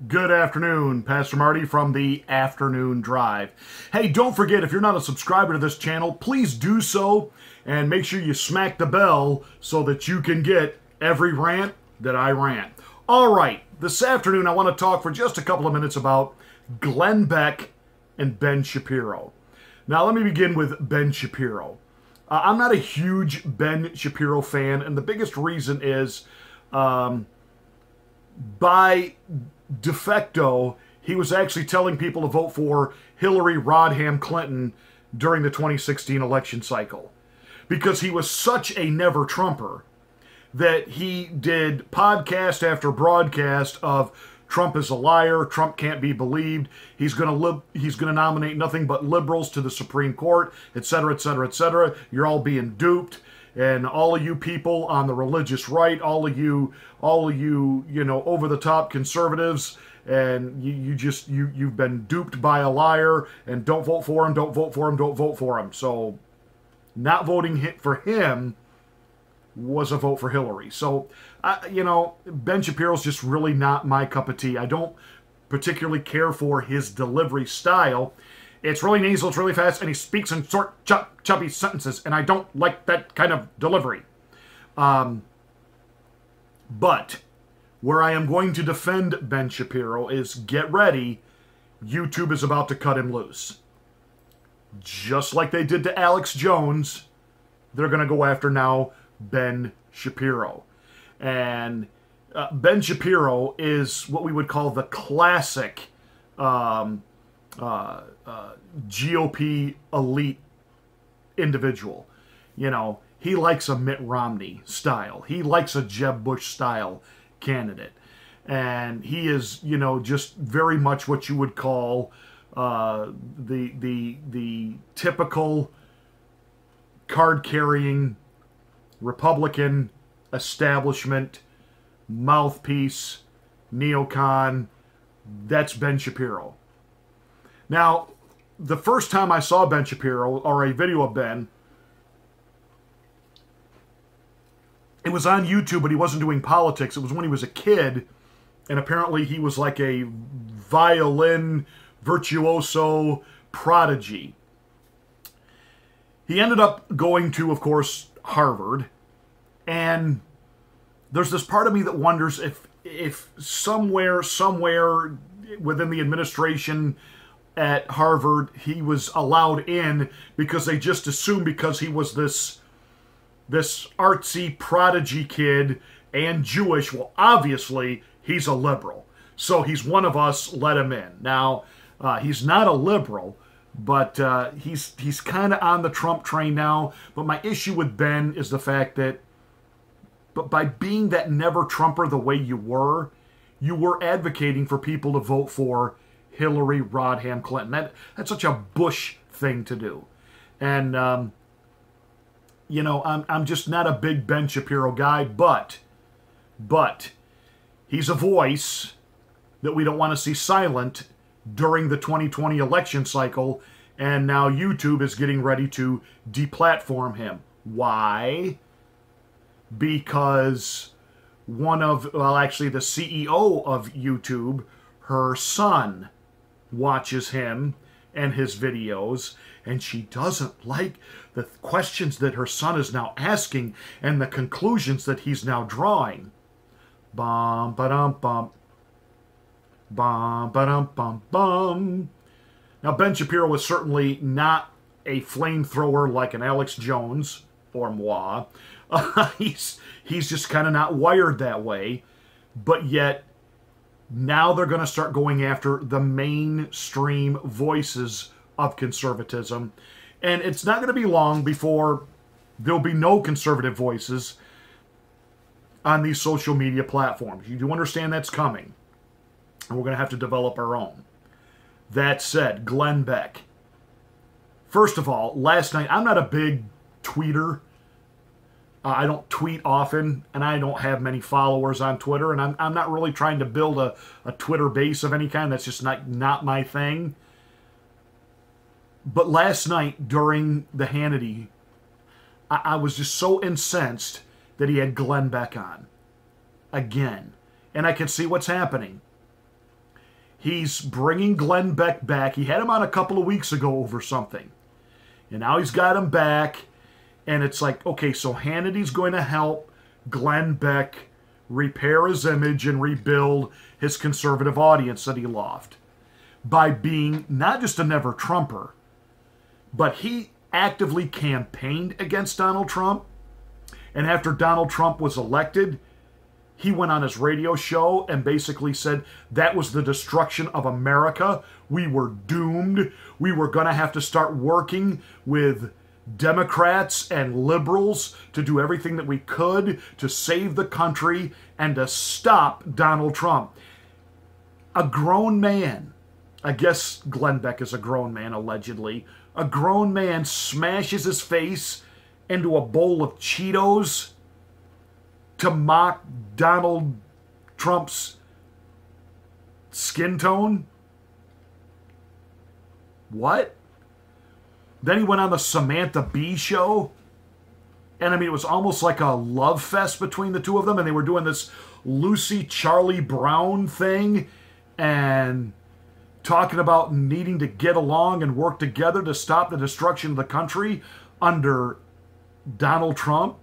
Good afternoon, Pastor Marty from the Afternoon Drive. Hey, don't forget, if you're not a subscriber to this channel, please do so, and make sure you smack the bell so that you can get every rant that I rant. All right, this afternoon I want to talk for just a couple of minutes about Glenn Beck and Ben Shapiro. Now, let me begin with Ben Shapiro. I'm not a huge Ben Shapiro fan, and the biggest reason is by de facto, he was actually telling people to vote for Hillary Rodham Clinton during the 2016 election cycle, because he was such a never-Trumper that he did podcast after broadcast of Trump is a liar, Trump can't be believed, he's going to nominate nothing but liberals to the Supreme Court, etc., etc., etc. You're all being duped. And all of you people on the religious right, all of you, over-the-top conservatives, and you've been duped by a liar, and don't vote for him, don't vote for him, don't vote for him. So not voting for him was a vote for Hillary. So, Ben Shapiro's just really not my cup of tea. I don't particularly care for his delivery style. It's really nasal, it's really fast, and he speaks in short, chubby sentences, and I don't like that kind of delivery. But where I am going to defend Ben Shapiro is, get ready, YouTube is about to cut him loose. Just like they did to Alex Jones, they're going to go after now Ben Shapiro. And Ben Shapiro is what we would call the classic GOP elite individual. He likes a Mitt Romney style. He likes a Jeb Bush style candidate. And he is, just very much what you would call the typical card-carrying Republican establishment mouthpiece, neocon. That's Ben Shapiro. Now, the first time I saw Ben Shapiro, or a video of Ben, it was on YouTube, but he wasn't doing politics. It was when he was a kid, and apparently he was like a violin virtuoso prodigy. He ended up going to, of course, Harvard, and there's this part of me that wonders if somewhere within the administration at Harvard, he was allowed in because they just assumed because he was this artsy prodigy kid and Jewish, well, obviously, he's a liberal. So he's one of us, let him in. Now, he's not a liberal, but he's kind of on the Trump train now. But my issue with Ben is the fact that, but by being that never-Trumper the way you were advocating for people to vote for Hillary Rodham Clinton. That's such a Bush thing to do. And, I'm just not a big Ben Shapiro guy, but he's a voice that we don't want to see silent during the 2020 election cycle, and now YouTube is getting ready to deplatform him. Why? Because actually the CEO of YouTube, her son, watches him and his videos, and she doesn't like the questions that her son is now asking and the conclusions that he's now drawing. Bum ba-dum bum. Bum ba-dum bum bum. Now, Ben Shapiro was certainly not a flamethrower like an Alex Jones or moi. He's just kind of not wired that way, but yet now they're going to start going after the mainstream voices of conservatism. And it's not going to be long before there'll be no conservative voices on these social media platforms. You do understand that's coming. And we're going to have to develop our own. That said, Glenn Beck. First of all, last night, I'm not a big tweeter. I don't tweet often, and I don't have many followers on Twitter, and I'm not really trying to build a Twitter base of any kind. That's just not my thing. But last night, during the Hannity, I was just so incensed that he had Glenn Beck on. Again. And I can see what's happening. he's bringing Glenn Beck back. He had him on a couple of weeks ago over something. And now he's got him back. And it's like, okay, so Hannity's going to help Glenn Beck repair his image and rebuild his conservative audience that he lost by being not just a never-Trumper, but he actively campaigned against Donald Trump. And after Donald Trump was elected, he went on his radio show and basically said that was the destruction of America. We were doomed. We were going to have to start working with Democrats and liberals to do everything that we could to save the country and to stop Donald Trump. A grown man, I guess Glenn Beck is a grown man, allegedly, a grown man smashes his face into a bowl of Cheetos to mock Donald Trump's skin tone? What? Then he went on the Samantha Bee show. And I mean, it was almost like a love fest between the two of them. And they were doing this Lucy Charlie Brown thing. And talking about needing to get along and work together to stop the destruction of the country under Donald Trump.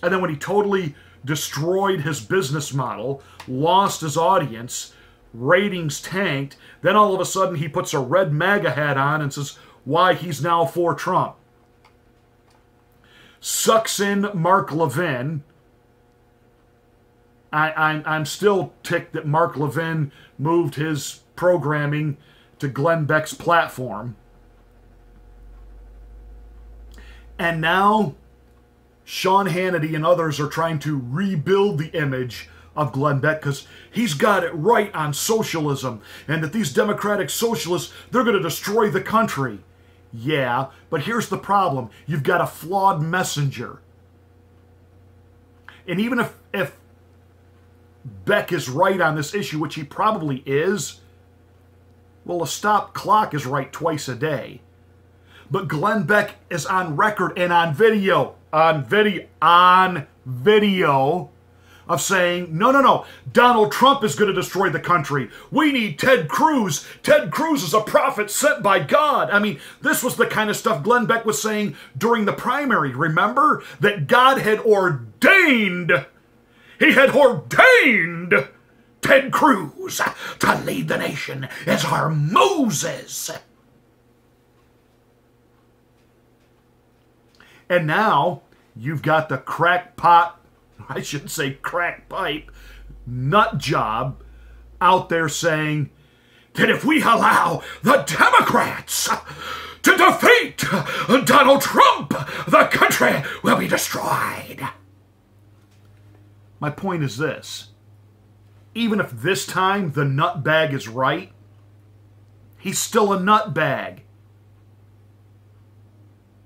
And then when he totally destroyed his business model, lost his audience, ratings tanked, then all of a sudden he puts a red MAGA hat on and says why he's now for Trump. Sucks in Mark Levin. I'm still ticked that Mark Levin moved his programming to Glenn Beck's platform. And now Sean Hannity and others are trying to rebuild the image of Glenn Beck because he's got it right on socialism and that these democratic socialists, they're going to destroy the country. Yeah, but here's the problem. You've got a flawed messenger. And even if Beck is right on this issue, which he probably is, well, a stop clock is right twice a day. But Glenn Beck is on record and on video of saying, no, Donald Trump is going to destroy the country. We need Ted Cruz. Ted Cruz is a prophet sent by God. I mean, this was the kind of stuff Glenn Beck was saying during the primary. Remember that God had ordained, he had ordained Ted Cruz to lead the nation as our Moses. And now you've got the crackpot, I shouldn't say crack pipe, nut job out there saying that if we allow the Democrats to defeat Donald Trump, the country will be destroyed. My point is this. Even if this time the nutbag is right, he's still a nutbag.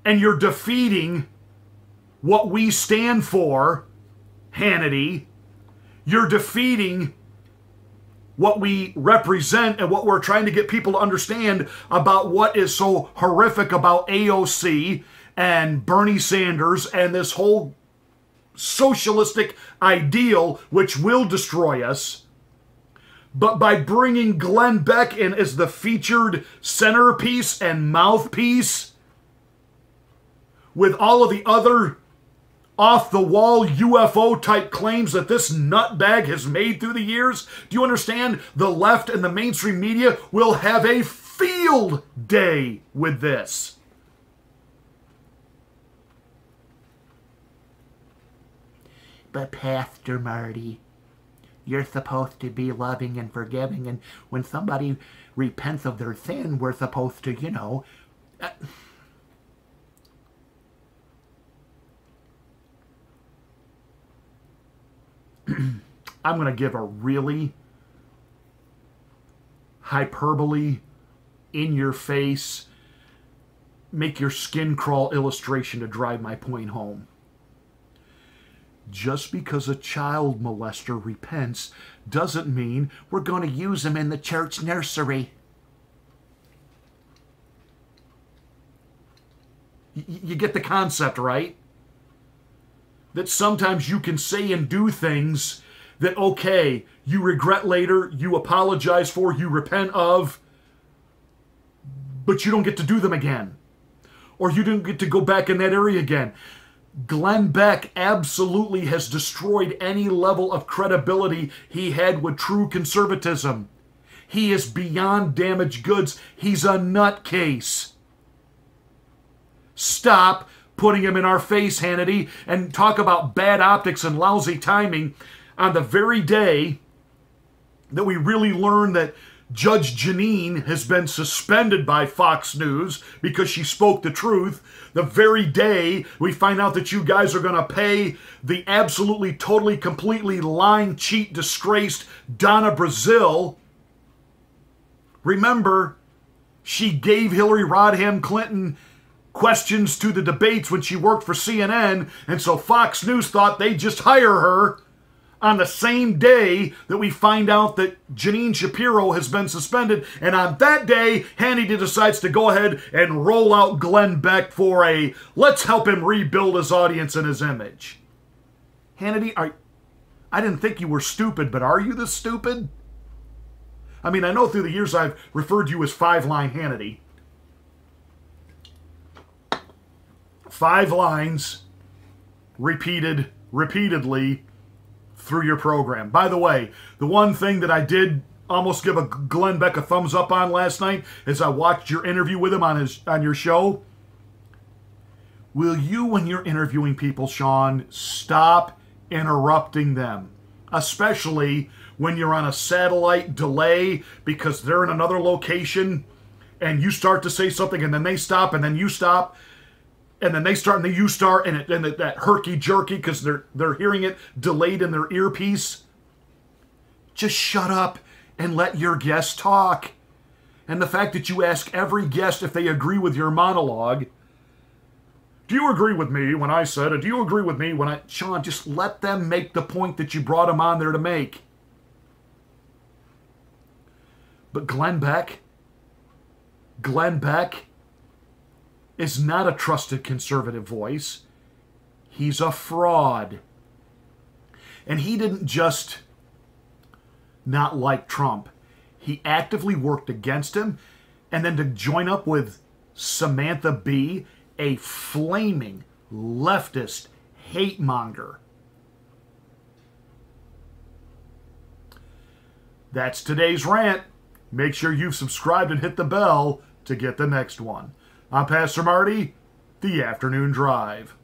And you're defeating what we stand for, Hannity. You're defeating what we represent and what we're trying to get people to understand about what is so horrific about AOC and Bernie Sanders and this whole socialistic ideal which will destroy us. But by bringing Glenn Beck in as the featured centerpiece and mouthpiece, with all of the other off-the-wall UFO-type claims that this nutbag has made through the years, do you understand? The left and the mainstream media will have a field day with this. But Pastor Marty, you're supposed to be loving and forgiving, and when somebody repents of their sin, we're supposed to, you know... I'm going to give a really hyperbole, in-your-face, make your skin crawl illustration to drive my point home. Just because a child molester repents doesn't mean we're going to use him in the church nursery. You get the concept, right? That sometimes you can say and do things that, okay, you regret later, you apologize for, you repent of, but you don't get to do them again. Or you don't get to go back in that area again. Glenn Beck absolutely has destroyed any level of credibility he had with true conservatism. He is beyond damaged goods. He's a nutcase. Stop putting him in our face, Hannity, and talk about bad optics and lousy timing on the very day that we really learn that Judge Jeanine has been suspended by Fox News because she spoke the truth. The very day we find out that you guys are going to pay the absolutely, totally, completely lying, cheat, disgraced Donna Brazile. Remember, she gave Hillary Rodham Clinton questions to the debates when she worked for CNN, and so Fox News thought they'd just hire her on the same day that we find out that Ben Shapiro has been suspended. And on that day, Hannity decides to go ahead and roll out Glenn Beck for a, let's help him rebuild his audience and his image. Hannity, I didn't think you were stupid, but are you this stupid? I mean, I know through the years I've referred to you as five-line Hannity. 5 lines, repeatedly, through your program. By the way, the one thing that I did almost give a Glenn Beck a thumbs up on last night is I watched your interview with him on your show. Will you, when you're interviewing people, Sean, stop interrupting them? Especially when you're on a satellite delay because they're in another location and you start to say something and then they stop and then you stop. And then they start and then you start, and that herky-jerky because they're hearing it delayed in their earpiece. Just shut up and let your guest talk. And the fact that you ask every guest if they agree with your monologue. Do you agree with me when I said it? Do you agree with me when I... Sean, just let them make the point that you brought them on there to make. But Glenn Beck is not a trusted conservative voice. He's a fraud. And he didn't just not like Trump. He actively worked against him. And then to join up with Samantha Bee, a flaming leftist hate monger. That's today's rant. Make sure you've subscribed and hit the bell to get the next one. I'm Pastor Marty, the Afternoon Drive.